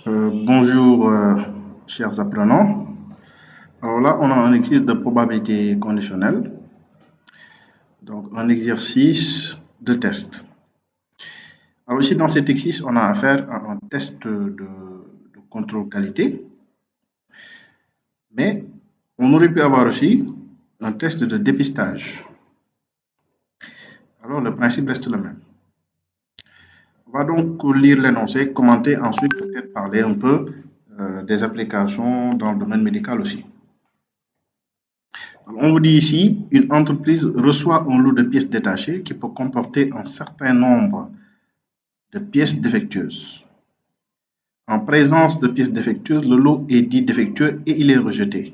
Bonjour, chers apprenants. Alors là, on a un exercice de probabilité conditionnelle, donc un exercice de test. Alors ici, dans cet exercice, on a affaire à un test de contrôle qualité, mais on aurait pu avoir aussi un test de dépistage. Alors le principe reste le même. On va donc lire l'énoncé, commenter, ensuite peut-être parler un peu des applications dans le domaine médical aussi. On vous dit ici, une entreprise reçoit un lot de pièces détachées qui peut comporter un certain nombre de pièces défectueuses. En présence de pièces défectueuses, le lot est dit défectueux et il est rejeté.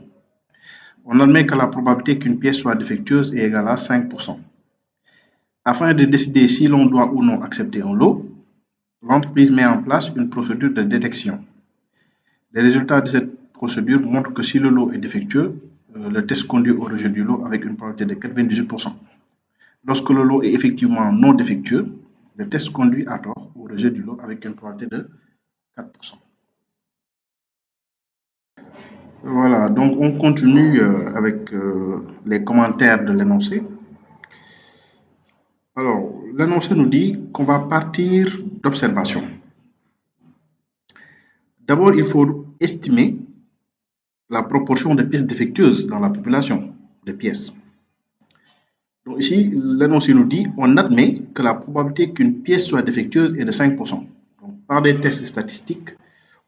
On admet que la probabilité qu'une pièce soit défectueuse est égale à 5%. Afin de décider si l'on doit ou non accepter un lot, l'entreprise met en place une procédure de détection. Les résultats de cette procédure montrent que si le lot est défectueux, le test conduit au rejet du lot avec une probabilité de 98%. Lorsque le lot est effectivement non défectueux, le test conduit à tort au rejet du lot avec une probabilité de 4%. Voilà, donc on continue avec les commentaires de l'énoncé. Alors, l'énoncé nous dit qu'on va partir d'observation. D'abord, il faut estimer la proportion de pièces défectueuses dans la population de pièces. Donc ici, l'énoncé nous dit on admet que la probabilité qu'une pièce soit défectueuse est de 5%. Donc, par des tests statistiques,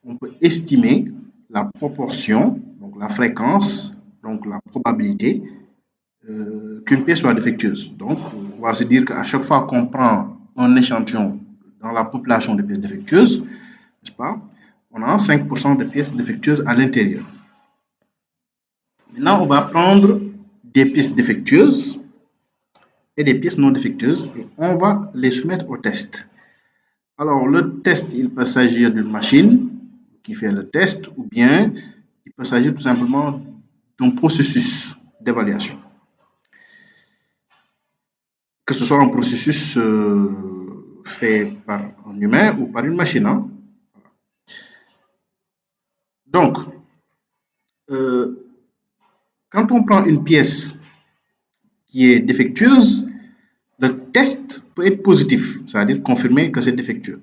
on peut estimer la proportion, donc la fréquence, donc la probabilité qu'une pièce soit défectueuse. Donc, on va se dire qu'à chaque fois qu'on prend un échantillon dans la population de pièces défectueuses, n'est-ce pas, on a 5% de pièces défectueuses à l'intérieur. Maintenant, on va prendre des pièces défectueuses et des pièces non défectueuses et on va les soumettre au test. Alors, le test, il peut s'agir d'une machine qui fait le test ou bien il peut s'agir tout simplement d'un processus d'évaluation. Que ce soit un processus fait par un humain ou par une machine. Hein? Donc, quand on prend une pièce qui est défectueuse, le test peut être positif, c'est-à-dire confirmer que c'est défectueux.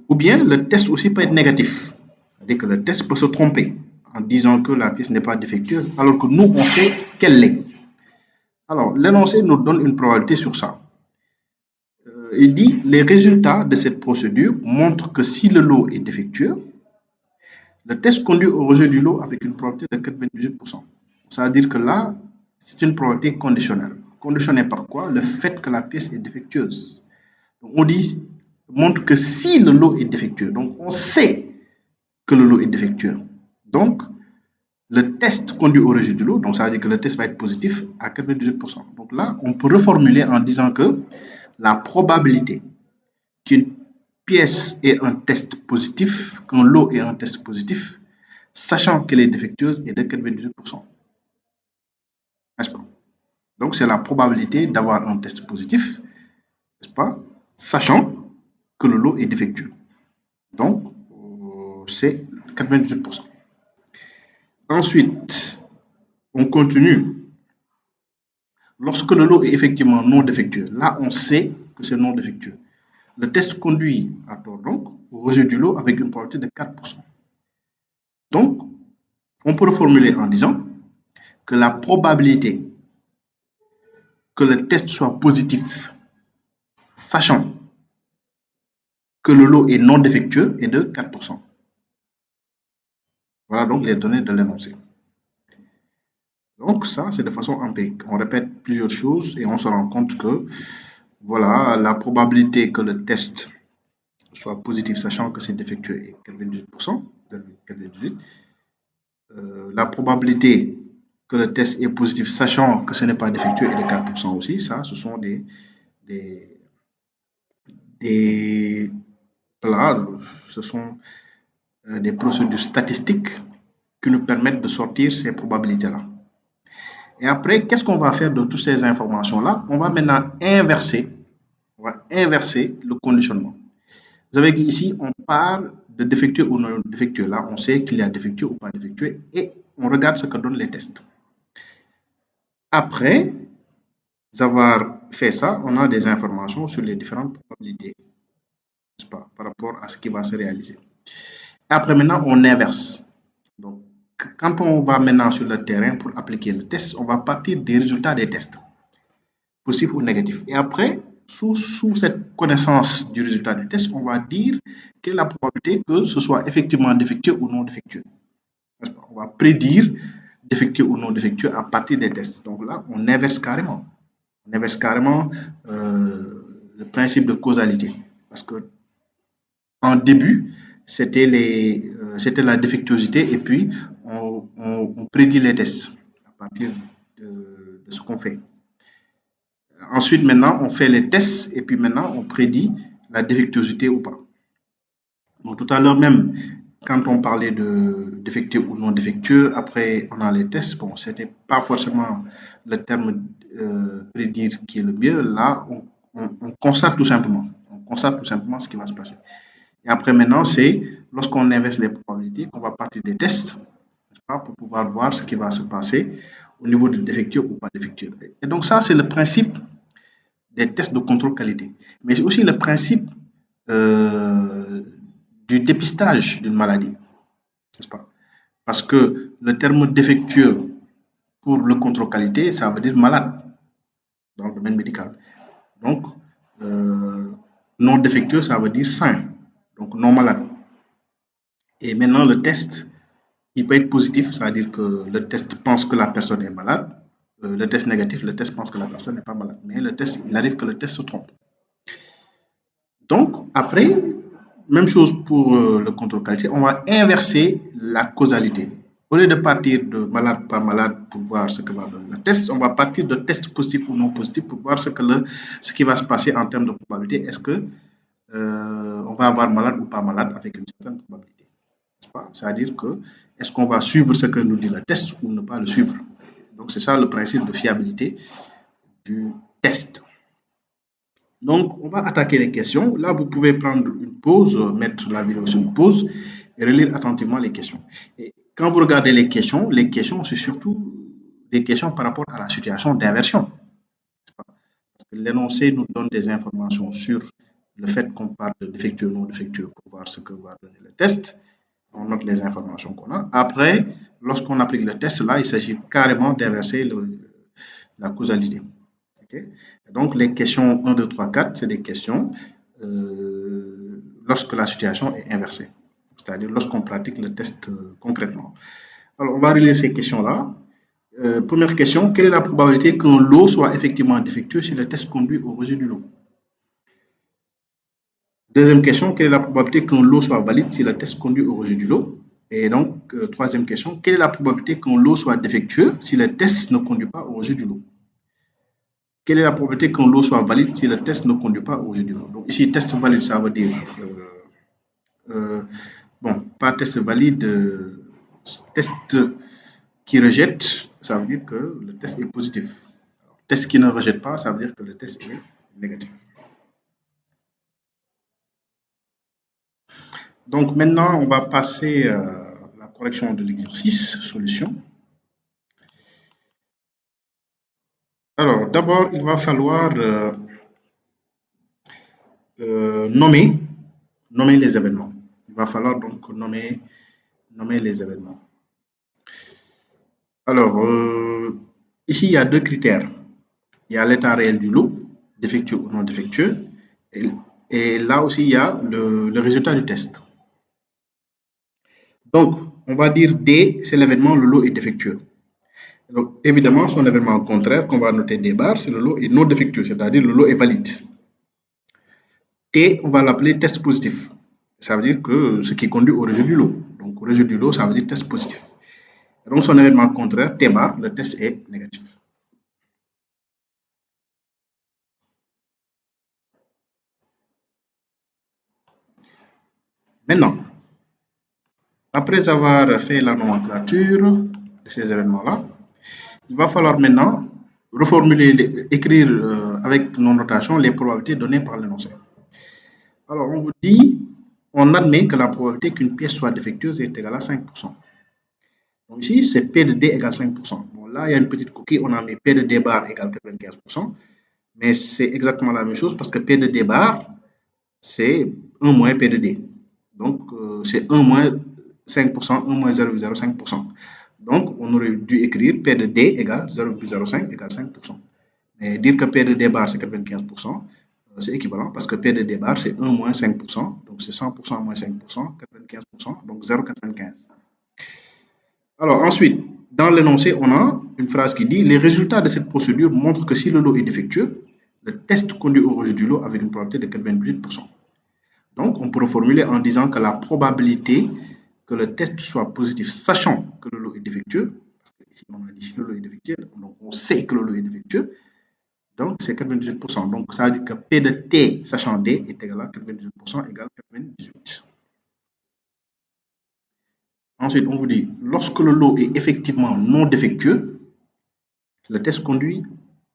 Ou bien le test aussi peut être négatif, c'est-à-dire que le test peut se tromper en disant que la pièce n'est pas défectueuse, alors que nous, on sait qu'elle l'est. Alors, l'énoncé nous donne une probabilité sur ça. Il dit les résultats de cette procédure montrent que si le lot est défectueux, le test conduit au rejet du lot avec une probabilité de 98%. C'est-à-dire que là, c'est une probabilité conditionnelle. Conditionnée par quoi? Le fait que la pièce est défectueuse. Donc, on dit montre que si le lot est défectueux, donc on sait que le lot est défectueux. Donc, le test conduit au rejet du lot, donc ça veut dire que le test va être positif à 98%. Donc là, on peut reformuler en disant que la probabilité qu'une pièce ait un test positif, qu'un lot ait un test positif, sachant qu'elle est défectueuse, est de 98%. N'est-ce pas? Donc, c'est la probabilité d'avoir un test positif, n'est-ce pas, sachant que le lot est défectueux. Donc, c'est 98%. Ensuite, on continue. Lorsque le lot est effectivement non défectueux, là, on sait que c'est non défectueux. Le test conduit à tort donc au rejet du lot avec une probabilité de 4%. Donc, on peut reformuler en disant que la probabilité que le test soit positif, sachant que le lot est non défectueux, est de 4%. Voilà donc les données de l'énoncé. Donc ça, c'est de façon empirique. On répète plusieurs choses et on se rend compte que voilà, la probabilité que le test soit positif, sachant que c'est défectueux, est 98%, 0,98. La probabilité que le test est positif, sachant que ce n'est pas défectueux, est de 4% aussi. Ça, ce sont ce sont des procédures statistiques qui nous permettent de sortir ces probabilités-là. Et après, qu'est-ce qu'on va faire de toutes ces informations-là? On va maintenant inverser le conditionnement. Vous savez qu'ici, on part de défectueux ou non défectueux. Là, on sait qu'il y a défectueux ou pas défectueux et on regarde ce que donnent les tests. Après avoir fait ça, on a des informations sur les différentes probabilités, n'est-ce pas, par rapport à ce qui va se réaliser. Après, maintenant, on inverse. Donc, quand on va maintenant sur le terrain pour appliquer le test, on va partir des résultats des tests, positifs ou négatifs. Et après, sous cette connaissance du résultat du test, on va dire quelle est la probabilité que ce soit effectivement défectueux ou non défectueux. On va prédire défectueux ou non défectueux à partir des tests. Donc là, on inverse carrément. On inverse carrément le principe de causalité. Parce que en début, c'était la défectuosité et puis on prédit les tests à partir de ce qu'on fait. Ensuite, maintenant, on fait les tests et puis maintenant, on prédit la défectuosité ou pas. Donc, tout à l'heure même, quand on parlait de défectueux ou non défectueux, après, on a les tests. Bon, c'était pas forcément le terme prédire qui est le mieux. Là, on constate tout simplement. On constate tout simplement ce qui va se passer. Et après, maintenant, c'est lorsqu'on inverse les probabilités qu'on va partir des tests pour pouvoir voir ce qui va se passer au niveau de défectueux ou pas défectueux. Et donc, ça, c'est le principe des tests de contrôle qualité. Mais c'est aussi le principe du dépistage d'une maladie, n'est-ce pas? Parce que le terme défectueux pour le contrôle qualité, ça veut dire malade dans le domaine médical. Donc, non défectueux, ça veut dire sain, donc non malade. Et maintenant, le test, il peut être positif, c'est-à-dire que le test pense que la personne est malade. Le test négatif, le test pense que la personne n'est pas malade. Mais le test, il arrive que le test se trompe. Donc, après, même chose pour le contrôle qualité, on va inverser la causalité. Au lieu de partir de malade, pas malade pour voir ce que va donner le test, on va partir de test positif ou non positif pour voir ce qui va se passer en termes de probabilité. Est-ce que on va avoir malade ou pas malade avec une certaine probabilité. C'est-à-dire que est-ce qu'on va suivre ce que nous dit le test ou ne pas le suivre. Donc, c'est ça le principe de fiabilité du test. Donc, on va attaquer les questions. Là, vous pouvez prendre une pause, mettre la vidéo sur une pause et relire attentivement les questions. Et quand vous regardez les questions, c'est surtout des questions par rapport à la situation d'inversion. Parce que l'énoncé nous donne des informations sur le fait qu'on parle de défectueux ou non défectueux pour voir ce que va donner le test. On note les informations qu'on a. Après, lorsqu'on applique le test, là, il s'agit carrément d'inverser la causalité. Okay? Donc, les questions 1, 2, 3, 4, c'est des questions lorsque la situation est inversée, c'est-à-dire lorsqu'on pratique le test concrètement. Alors, on va relire ces questions-là. Première question, quelle est la probabilité qu'un lot soit effectivement défectueux si le test conduit au rejet du lot? Deuxième question, quelle est la probabilité qu'un lot soit valide si le test conduit au rejet du lot? Et donc, troisième question, quelle est la probabilité qu'un lot soit défectueux si le test ne conduit pas au rejet du lot? Quelle est la probabilité qu'un lot soit valide si le test ne conduit pas au rejet du lot? Donc, ici, test valide, ça veut dire, bon, pas test valide, test qui rejette, ça veut dire que le test est positif. Alors, test qui ne rejette pas, ça veut dire que le test est négatif. Donc maintenant, on va passer à la correction de l'exercice, solution. Alors d'abord, il va falloir nommer les événements. Il va falloir donc nommer les événements. Alors, ici, il y a deux critères. Il y a l'état réel du lot, défectueux ou non défectueux. Et là aussi, il y a le résultat du test. Donc, on va dire D, c'est l'événement, le lot est défectueux. Donc, évidemment, son événement contraire, qu'on va noter des barres, c'est le lot est non défectueux, c'est-à-dire le lot est valide. T, on va l'appeler test positif. Ça veut dire que ce qui conduit au rejet du lot. Donc, au rejet du lot, ça veut dire test positif. Donc, son événement contraire, T bar, le test est négatif. Maintenant, après avoir fait la nomenclature de ces événements-là, il va falloir maintenant reformuler, écrire avec nos notations les probabilités données par l'énoncé. Alors, on vous dit on admet que la probabilité qu'une pièce soit défectueuse est égale à 5%. Donc ici, c'est P de D égale 5%. Bon, là, il y a une petite coquille, on a mis P de D bar égale 95%, mais c'est exactement la même chose parce que P de D bar, c'est 1 moins P de D. Donc, c'est 1 moins 5%, 1 moins 0,05%. Donc, on aurait dû écrire P de D égale 0,05 égale 5%. Mais dire que P de D bar, c'est 95%, c'est équivalent parce que P de D bar, c'est 1 moins 5%. Donc, c'est 100% moins 5%, 95%, donc 0,95. Alors, ensuite, dans l'énoncé, on a une phrase qui dit « Les résultats de cette procédure montrent que si le lot est défectueux, le test conduit au rejet du lot avec une probabilité de 98%. » Donc, on pourrait formuler en disant que la probabilité que le test soit positif, sachant que le lot est défectueux, parce que ici on a dit que le lot est défectueux, donc on sait que le lot est défectueux, donc c'est 98%. Donc, ça veut dire que P de T, sachant D, est égal à 98% égale 98. Ensuite, on vous dit, lorsque le lot est effectivement non défectueux, le test conduit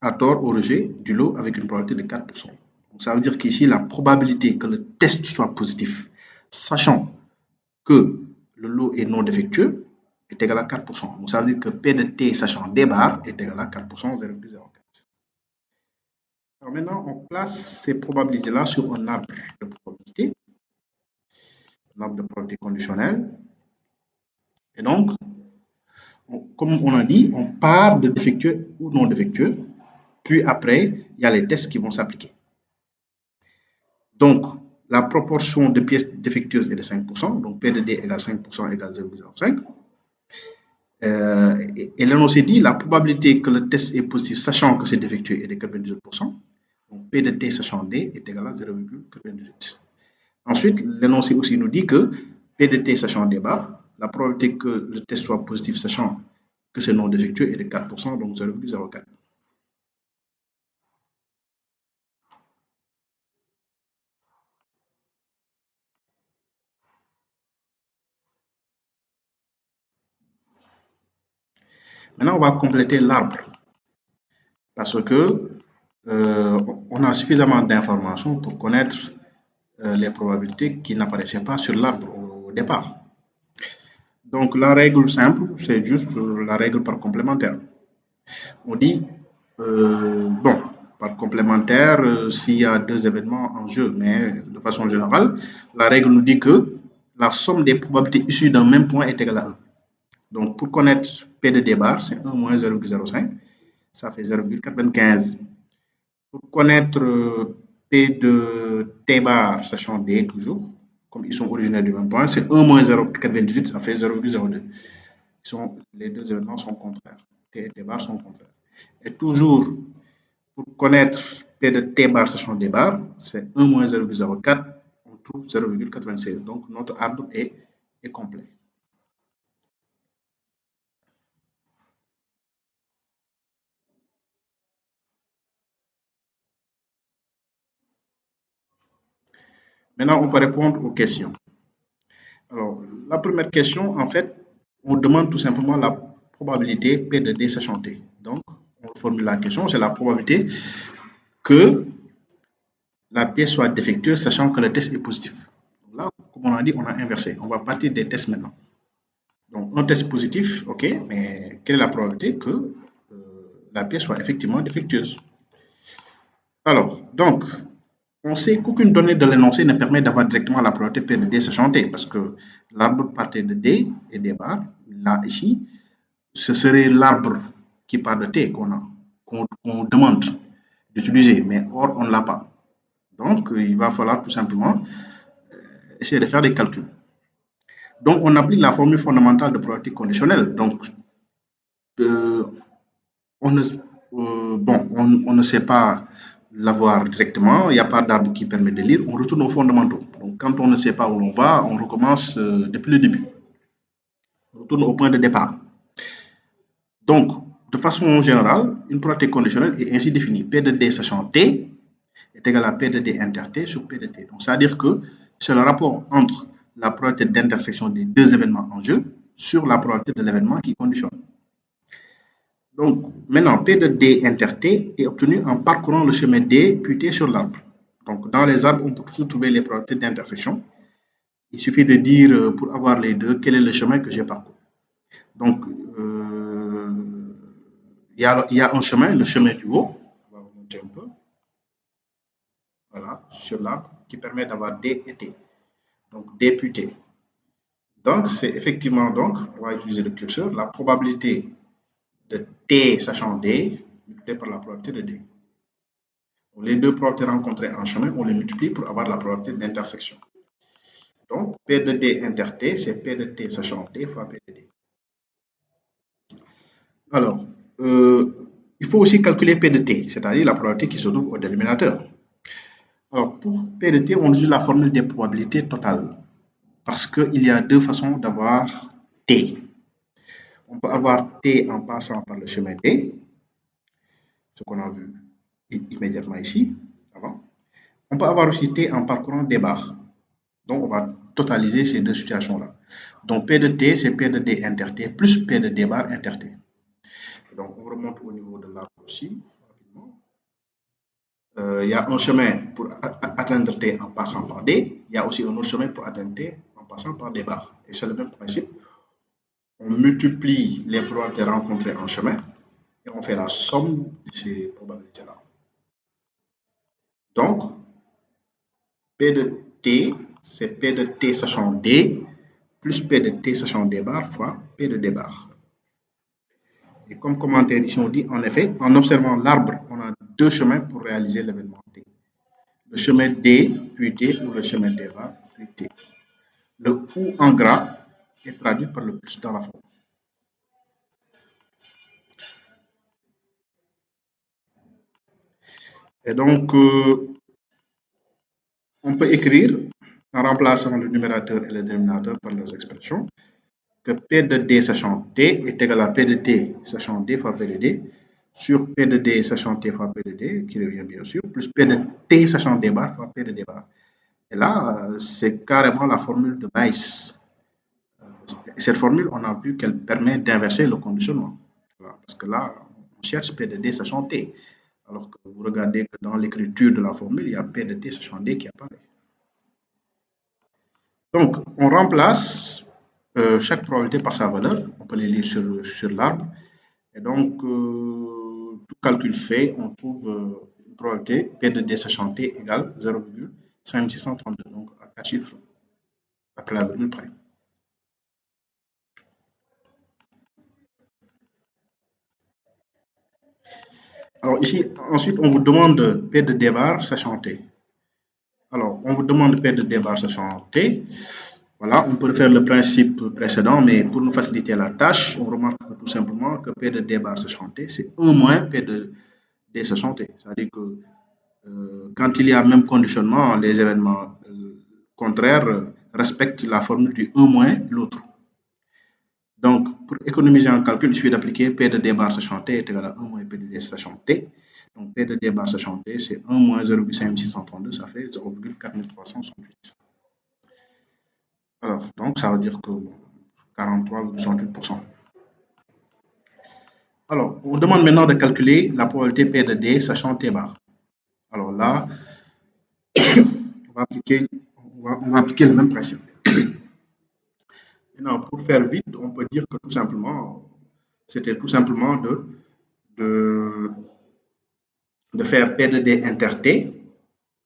à tort au rejet du lot avec une probabilité de 4%. Donc, ça veut dire qu'ici, la probabilité que le test soit positif, sachant que le lot est non défectueux, est égal à 4%. Donc, ça veut dire que P de T, sachant D bar, est égal à 4%, 0,04. Alors maintenant, on place ces probabilités-là sur un arbre de probabilité, un arbre de probabilité conditionnelle. Et donc, comme on a dit, on part de défectueux ou non défectueux, puis après, il y a les tests qui vont s'appliquer. Donc, la proportion de pièces défectueuses est de 5%, donc P de D égale 5% égale 0,05. Et l'énoncé dit la probabilité que le test est positif, sachant que c'est défectueux, est de 98%. Donc, P de T sachant D est égal à 0,98. Ensuite, l'énoncé aussi nous dit que P de T sachant D bar, la probabilité que le test soit positif, sachant que c'est non défectueux, est de 4%, donc 0,04. Maintenant, on va compléter l'arbre parce que on a suffisamment d'informations pour connaître les probabilités qui n'apparaissaient pas sur l'arbre au départ. Donc, la règle simple, c'est juste la règle par complémentaire. On dit, bon, par complémentaire, s'il y a deux événements en jeu, mais de façon générale, la règle nous dit que la somme des probabilités issues d'un même point est égale à 1. Donc, pour connaître P de D bar, c'est 1 moins 0,05, ça fait 0,95. Pour connaître P de T bar, sachant D toujours, comme ils sont originaires du même point, c'est 1 moins 0,98, ça fait 0,02. Les deux événements sont contraires. T et T bar sont contraires. Et toujours, pour connaître P de T bar, sachant D bar, c'est 1 moins 0,04, on trouve 0,96. Donc, notre arbre est complet. Maintenant, on peut répondre aux questions. Alors, la première question, en fait, on demande tout simplement la probabilité P de D sachant T. Donc, on formule la question, c'est la probabilité que la pièce soit défectueuse sachant que le test est positif. Là, comme on a dit, on a inversé. On va partir des tests maintenant. Donc, un test positif, ok, mais quelle est la probabilité que la pièce soit effectivement défectueuse? Alors, donc, on sait qu'aucune donnée de l'énoncé ne permet d'avoir directement la probabilité P de D sachant T, parce que l'arbre partait de D et D bar. Là, ici, ce serait l'arbre qui part de T qu'on demande d'utiliser, mais or, on ne l'a pas. Donc, il va falloir tout simplement essayer de faire des calculs. Donc, on applique la formule fondamentale de probabilité conditionnelle. Donc, on ne sait pas l'avoir directement, il n'y a pas d'arbre qui permet de lire, on retourne aux fondamentaux. Donc, quand on ne sait pas où l'on va, on recommence depuis le début. On retourne au point de départ. Donc, de façon générale, une probabilité conditionnelle est ainsi définie. P de D sachant T est égal à P de D inter T sur P de T. Donc, ça veut dire que c'est le rapport entre la probabilité d'intersection des deux événements en jeu sur la probabilité de l'événement qui conditionne. Donc, maintenant, P de D inter T est obtenu en parcourant le chemin D puis T sur l'arbre. Donc, dans les arbres, on peut toujours trouver les probabilités d'intersection. Il suffit de dire, pour avoir les deux, quel est le chemin que j'ai parcouru. Donc, il y a un chemin, le chemin du haut. On va remonter un peu. Voilà, sur l'arbre, qui permet d'avoir D et T. Donc, D plus T. Donc, c'est effectivement, donc, on va utiliser le curseur, la probabilité de T sachant D multipliée par la probabilité de D. Donc, les deux probabilités rencontrées en chemin, on les multiplie pour avoir la probabilité d'intersection. Donc, P de D inter T, c'est P de T sachant D fois P de D. Alors, il faut aussi calculer P de T, c'est-à-dire la probabilité qui se trouve au dénominateur. Alors, pour P de T, on utilise la formule des probabilités totales parce qu'il y a deux façons d'avoir T. On peut avoir T en passant par le chemin D, ce qu'on a vu immédiatement ici, avant. On peut avoir aussi T en parcourant des barres. Donc, on va totaliser ces deux situations-là. Donc, P de T, c'est P de D inter T plus P de D bar inter T. Donc, on remonte au niveau de l'arbre aussi, rapidement. Il y a un chemin pour atteindre T en passant par D. Il y a aussi un autre chemin pour atteindre T en passant par des barres. Et c'est le même principe. On multiplie les probabilités rencontrées en chemin et on fait la somme de ces probabilités-là. Donc, P de T, c'est P de T sachant D plus P de T sachant D bar fois P de D bar. Et comme commentaire ici, on dit en effet, en observant l'arbre, on a deux chemins pour réaliser l'événement T. Le chemin D puis T ou le chemin D bar puis T. Le ou en gras est traduit par le plus dans la forme. Et donc, on peut écrire, en remplaçant le numérateur et le dénominateur par leurs expressions, que P de D sachant T est égal à P de T sachant D fois P de D sur P de D sachant T fois P de D, qui revient bien sûr, plus P de T sachant D bar fois P de D bar. Et là, c'est carrément la formule de Bayes. Cette formule, on a vu qu'elle permet d'inverser le conditionnement. Voilà, parce que là, on cherche P de D sachant T. Alors que vous regardez que dans l'écriture de la formule, il y a P de T sachant D qui apparaît. Donc, on remplace chaque probabilité par sa valeur. On peut les lire sur l'arbre. Et donc, tout calcul fait, on trouve une probabilité P de D sachant T égale 0,5632. Donc, à 4 chiffres après la virgule près. Alors ici, ensuite, on vous demande P de D bar sachant T. Alors, on vous demande P de D bar sachant T. Voilà, on peut faire le principe précédent, mais pour nous faciliter la tâche, on remarque tout simplement que P de D bar sachant T, c'est 1 moins P de D sachant T. C'est-à-dire que quand il y a même conditionnement, les événements contraires respectent la formule du 1 moins l'autre. Donc, pour économiser en calcul, il suffit d'appliquer P de D bar sachant T est égal à 1 moins P de D sachant T. Donc, P de D bar sachant T, c'est 1 moins 0,5632, ça fait 0,4368. Alors, donc, ça veut dire que 43,68%. Alors, on demande maintenant de calculer la probabilité P de D sachant T bar. Alors là, on va appliquer le même principe. Maintenant, pour faire vite, on peut dire que tout simplement, c'était tout simplement de faire P de D inter T,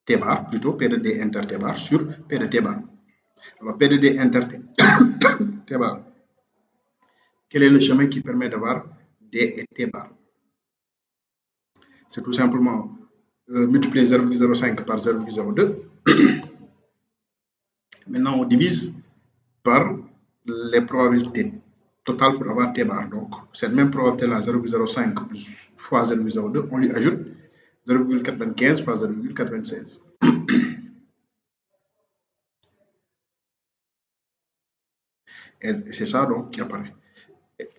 T bar, plutôt P de D inter T bar sur P de T bar. Alors, P de D inter T, T bar. Quel est le chemin qui permet d'avoir D et T bar? C'est tout simplement multiplier 0,05 par 0,02. Maintenant, on divise par les probabilités totales pour avoir T bar. Donc, cette même probabilité-là, 0,05 fois 0,02, on lui ajoute 0,95 fois 0,96. Et c'est ça donc qui apparaît.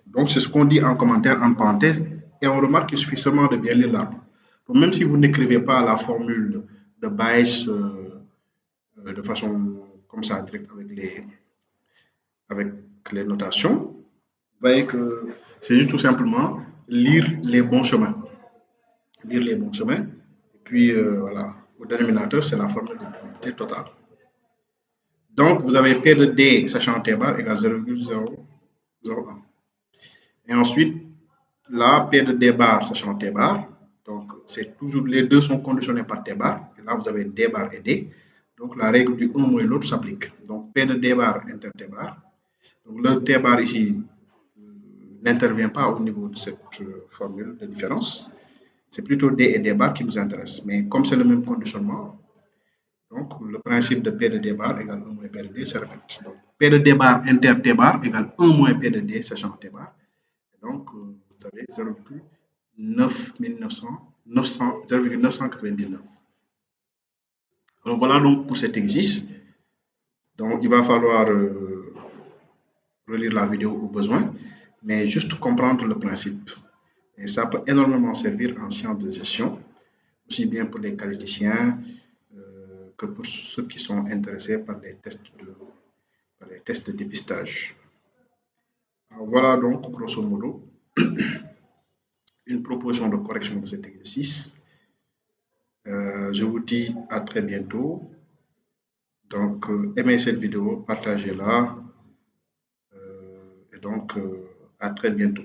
Donc, c'est ce qu'on dit en commentaire, en parenthèse, et on remarque qu'il suffit seulement de bien lire l'arbre. Donc, même si vous n'écrivez pas la formule de Bayes de façon comme ça, direct avec les notations, vous voyez que c'est juste tout simplement lire les bons chemins. Lire les bons chemins. Et puis, voilà, au dénominateur, c'est la formule de probabilité totale. Donc, vous avez P de D sachant T bar égale 0,001. Et ensuite, là, P de D bar sachant T bar. Donc, c'est toujours, les deux sont conditionnés par T bar. Et là, vous avez D bar et D. Donc, la règle du un moins l'autre s'applique. Donc, P de D bar inter T bar. Donc, le T bar ici n'intervient pas au niveau de cette formule de différence. C'est plutôt D et D bar qui nous intéressent. Mais comme c'est le même conditionnement, donc le principe de P de D bar égale 1 moins P de D se répète. Donc, P de D bar inter T bar égale 1 moins P de D sachant T bar. Donc, vous avez 0,999. Alors, voilà donc pour cet exercice. Donc, il va falloir relire la vidéo au besoin, mais juste comprendre le principe. Et ça peut énormément servir en sciences de gestion, aussi bien pour les qualiticiens que pour ceux qui sont intéressés par les tests de dépistage. Alors, voilà donc, grosso modo, une proposition de correction de cet exercice. Je vous dis à très bientôt. Donc, aimez cette vidéo, partagez-la. Et donc, à très bientôt.